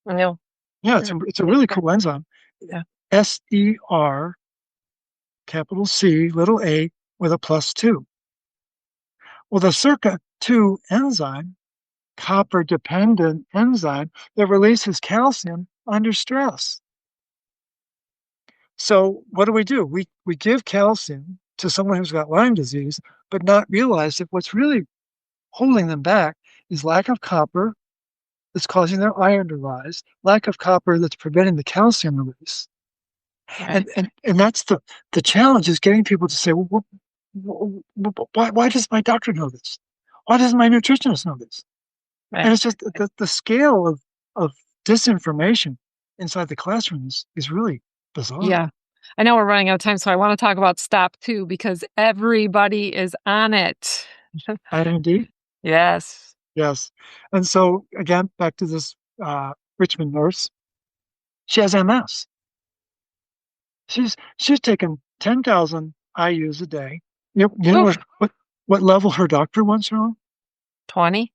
[SPEAKER 2] No.
[SPEAKER 3] Yeah, it's a really cool enzyme.
[SPEAKER 2] Yeah.
[SPEAKER 3] SER, capital C, little a, with a +2. Well, the SERCA2 enzyme, copper-dependent enzyme that releases calcium under stress. So what do? We give calcium to someone who's got Lyme disease, but not realize that what's really holding them back is lack of copper that's causing their iron to rise, lack of copper that's preventing the calcium release. Right. And that's the challenge, is getting people to say, well, why does my doctor know this? Why doesn't my nutritionist know this? Right. And it's just the scale of disinformation inside the classroom is really bizarre.
[SPEAKER 2] Yeah. I know we're running out of time, so I want to talk about STOP 2, because everybody is on it.
[SPEAKER 3] Vitamin D?
[SPEAKER 2] Yes.
[SPEAKER 3] Yes. And so, again, back to this Richmond nurse. She has MS. She's taken 10,000 IUs a day. You know what level her doctor wants her on?
[SPEAKER 2] 20?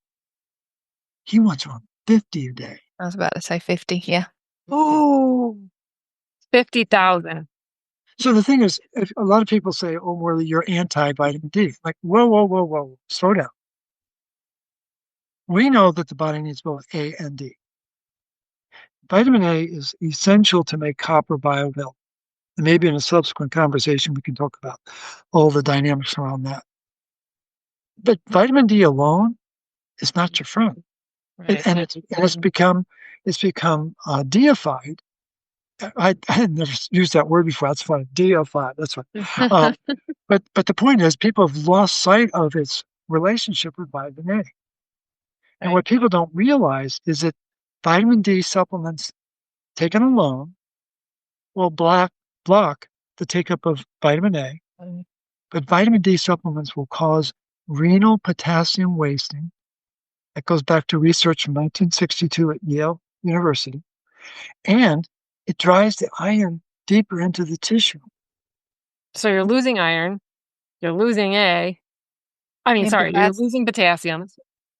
[SPEAKER 3] He wants her on 50 a day.
[SPEAKER 1] I was about to say 50, yeah.
[SPEAKER 2] Oh, 50,000.
[SPEAKER 3] So the thing is, if a lot of people say, oh, Morley, you're anti-vitamin D. Like, whoa, slow down. We know that the body needs both A and D. Vitamin A is essential to make copper bioavailable. And maybe in a subsequent conversation, we can talk about all the dynamics around that. But vitamin D alone is not your friend. Right. And it's become deified. I had never used that word before. That's funny. Deified. That's right. But the point is, people have lost sight of its relationship with vitamin A. And what people don't realize is that vitamin D supplements taken alone will block the take-up of vitamin A. But vitamin D supplements will cause renal potassium wasting. That goes back to research from 1962 at Yale University. And it drives the iron deeper into the tissue.
[SPEAKER 2] So you're losing iron, you're losing you're losing potassium,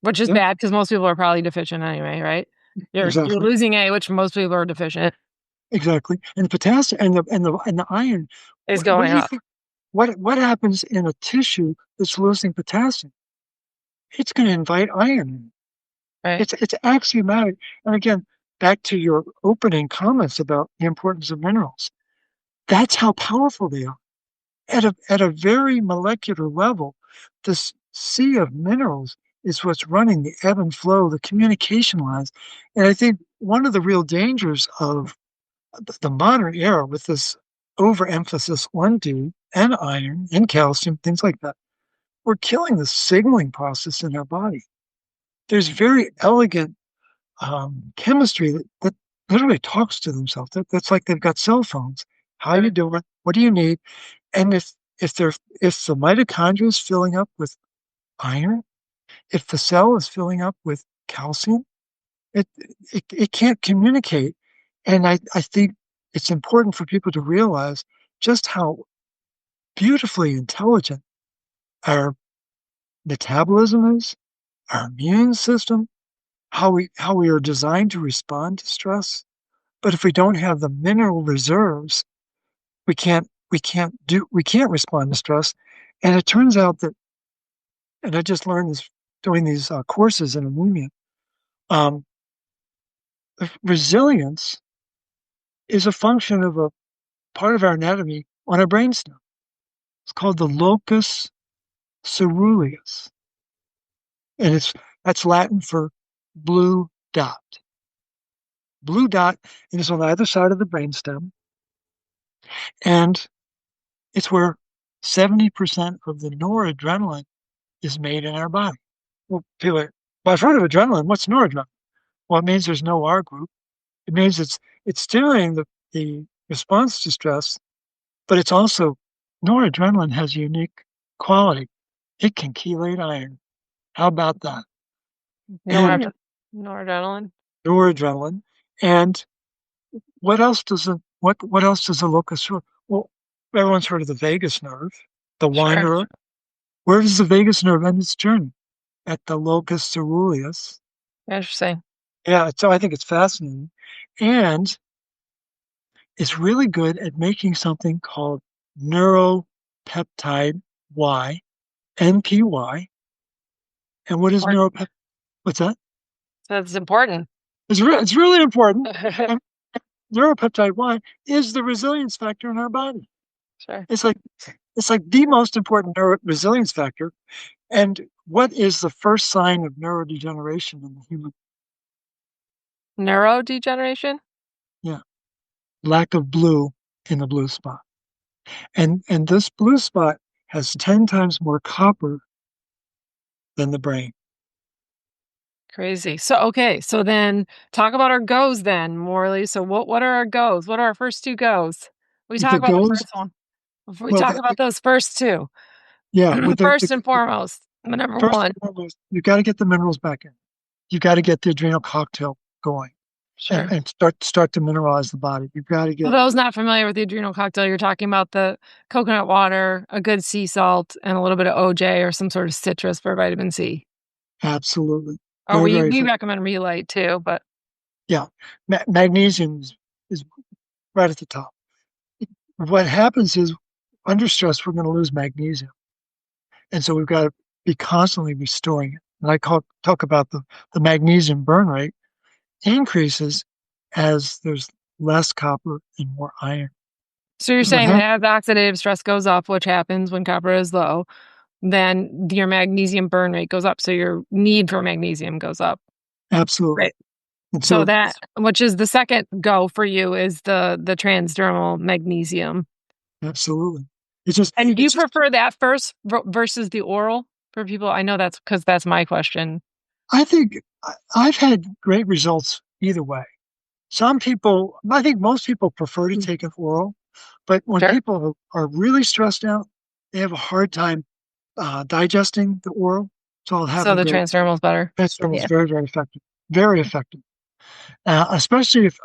[SPEAKER 2] which is bad because most people are probably deficient anyway, right? You're losing A, which most people are deficient.
[SPEAKER 3] Exactly. And the potassium and the iron
[SPEAKER 2] is going up.
[SPEAKER 3] What happens in a tissue that's losing potassium? It's going to invite iron in. Right. It's axiomatic. And again, back to your opening comments about the importance of minerals. That's how powerful they are. At a very molecular level, this sea of minerals is what's running the ebb and flow, the communication lines. And I think one of the real dangers of the modern era, with this overemphasis on D and iron and calcium, things like that, we're killing the signaling process in our body. There's very elegant chemistry that literally talks to themselves. That's like they've got cell phones. How you doing? What do you need? And if the mitochondria is filling up with iron, if the cell is filling up with calcium, it can't communicate. And I think it's important for people to realize just how beautifully intelligent our metabolism is, our immune system, how we are designed to respond to stress. But if we don't have the mineral reserves, we can't respond to stress. And it turns out that, and I just learned this doing these courses in anemia, resilience is a function of a part of our anatomy on our brainstem. It's called the locus ceruleus, and that's Latin for blue dot. Blue dot, and it's on either side of the brainstem, and it's where 70% of the noradrenaline is made in our body. Well, people are, well, I've heard of adrenaline. What's noradrenaline? Well, it means there's no R group. It means it's stimulating the response to stress, but it's also, noradrenaline has a unique quality. It can chelate iron. How about that?
[SPEAKER 2] Noradrenaline.
[SPEAKER 3] Noradrenaline. And what else does the locus ceruleus? Well, everyone's heard of the vagus nerve, the wanderer. Where does the vagus nerve end its journey? At the locus ceruleus.
[SPEAKER 2] Interesting.
[SPEAKER 3] Yeah, so I think it's fascinating. And it's really good at making something called neuropeptide Y, NPY. And what is neuropeptide? What's that?
[SPEAKER 2] That's important.
[SPEAKER 3] It's really important. And neuropeptide Y is the resilience factor in our body.
[SPEAKER 2] Sure.
[SPEAKER 3] It's like the most important resilience factor. And what is the first sign of neurodegeneration in the human?
[SPEAKER 2] Neurodegeneration?
[SPEAKER 3] Yeah. Lack of blue in the blue spot. And this blue spot has 10 times more copper than the brain.
[SPEAKER 2] Crazy. So then talk about our goes then, Morley. So what are our goes? What are our first two goes? We talk about the first one. Before we talk about those first two.
[SPEAKER 3] Yeah.
[SPEAKER 2] First and foremost, number one.
[SPEAKER 3] You got to get the minerals back in. You got to get the adrenal cocktail going. Sure. And start to mineralize the body. You've got to get.
[SPEAKER 2] For those not familiar with the adrenal cocktail, you're talking about the coconut water, a good sea salt, and a little bit of OJ or some sort of citrus for vitamin C.
[SPEAKER 3] Absolutely.
[SPEAKER 2] Or we recommend Relight too, but
[SPEAKER 3] yeah, magnesium is right at the top. What happens is under stress, we're going to lose magnesium, and so we've got to be constantly restoring it. And I talk about the magnesium burn rate increases as there's less copper and more iron.
[SPEAKER 2] So you're saying that as oxidative stress goes up, which happens when copper is low, then your magnesium burn rate goes up. So your need for magnesium goes up.
[SPEAKER 3] Absolutely.
[SPEAKER 2] Right. So that, which is the second go for you, is the transdermal magnesium.
[SPEAKER 3] Absolutely.
[SPEAKER 2] And do you prefer that first versus the oral for people? I know that's because that's my question.
[SPEAKER 3] I think I've had great results either way. I think most people prefer to take an oral, but when people are really stressed out, they have a hard time digesting the oral. So the
[SPEAKER 2] transdermal is better.
[SPEAKER 3] Transdermal is very, very effective. Very effective. Especially if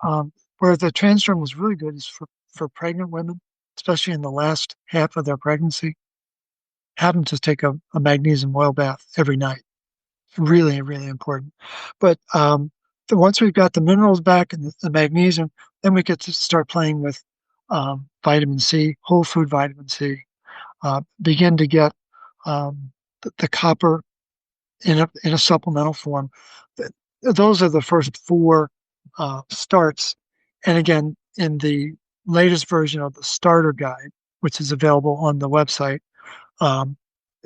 [SPEAKER 3] where the transdermal is really good is for pregnant women, especially in the last half of their pregnancy. Have them to take a magnesium oil bath every night. Really, really important. But once we've got the minerals back and the magnesium, then we get to start playing with vitamin C, whole food vitamin C. Begin to get the copper in a supplemental form. Those are the first four starts. And again, in the latest version of the starter guide, which is available on the website,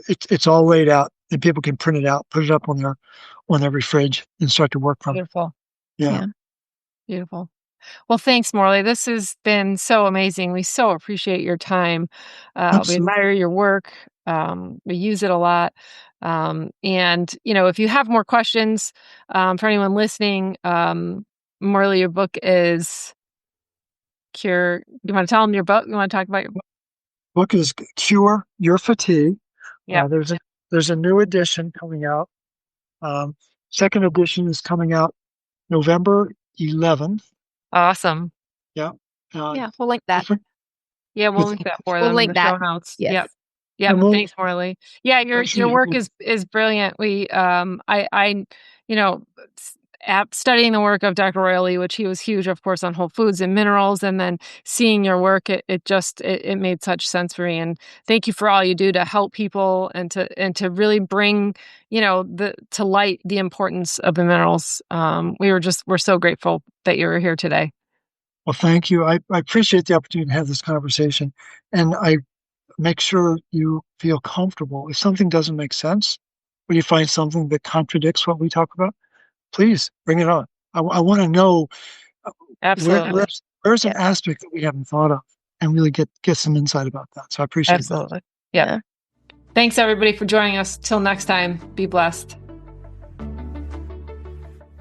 [SPEAKER 3] it's all laid out, and people can print it out, put it up on their fridge, and start to work from it.
[SPEAKER 2] Beautiful.
[SPEAKER 3] Yeah.
[SPEAKER 2] Beautiful. Well, thanks, Morley. This has been so amazing. We so appreciate your time. We admire your work. We use it a lot. And, if you have more questions for anyone listening, Morley, your book is Cure. You want to tell them your book? You want to talk about your book?
[SPEAKER 3] Book is Cure Your Fatigue.
[SPEAKER 2] Yeah.
[SPEAKER 3] There's a new edition coming out. Second edition is coming out November 11th.
[SPEAKER 2] Awesome.
[SPEAKER 3] Yeah.
[SPEAKER 1] We'll link that.
[SPEAKER 2] Yeah, we'll link that for them.
[SPEAKER 1] We'll link
[SPEAKER 2] in the show notes.
[SPEAKER 1] Yes.
[SPEAKER 2] Yep. Yeah. Thanks, Morley. Yeah. Your work is brilliant. We, studying the work of Dr. Royaley, which he was huge, of course, on whole foods and minerals, and then seeing your work, it made such sense for me. And thank you for all you do to help people and to really bring, to light the importance of the minerals. We're so grateful that you were here today.
[SPEAKER 3] Well, thank you. I appreciate the opportunity to have this conversation, and I make sure you feel comfortable. If something doesn't make sense, or you find something that contradicts what we talk about, please bring it on. I want to know where's an aspect that we haven't thought of, and really get some insight about that. So I appreciate that.
[SPEAKER 2] Yeah. Thanks everybody for joining us. Till next time, be blessed.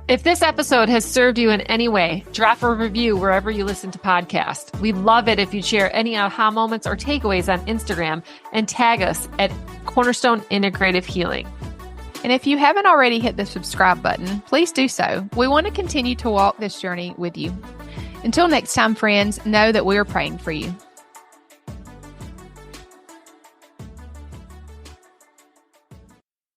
[SPEAKER 2] If this episode has served you in any way, drop a review wherever you listen to podcasts. We'd love it if you'd share any aha moments or takeaways on Instagram and tag us at Cornerstone Integrative Healing.
[SPEAKER 1] And if you haven't already hit the subscribe button, please do so. We want to continue to walk this journey with you. Until next time, friends, know that we are praying for you.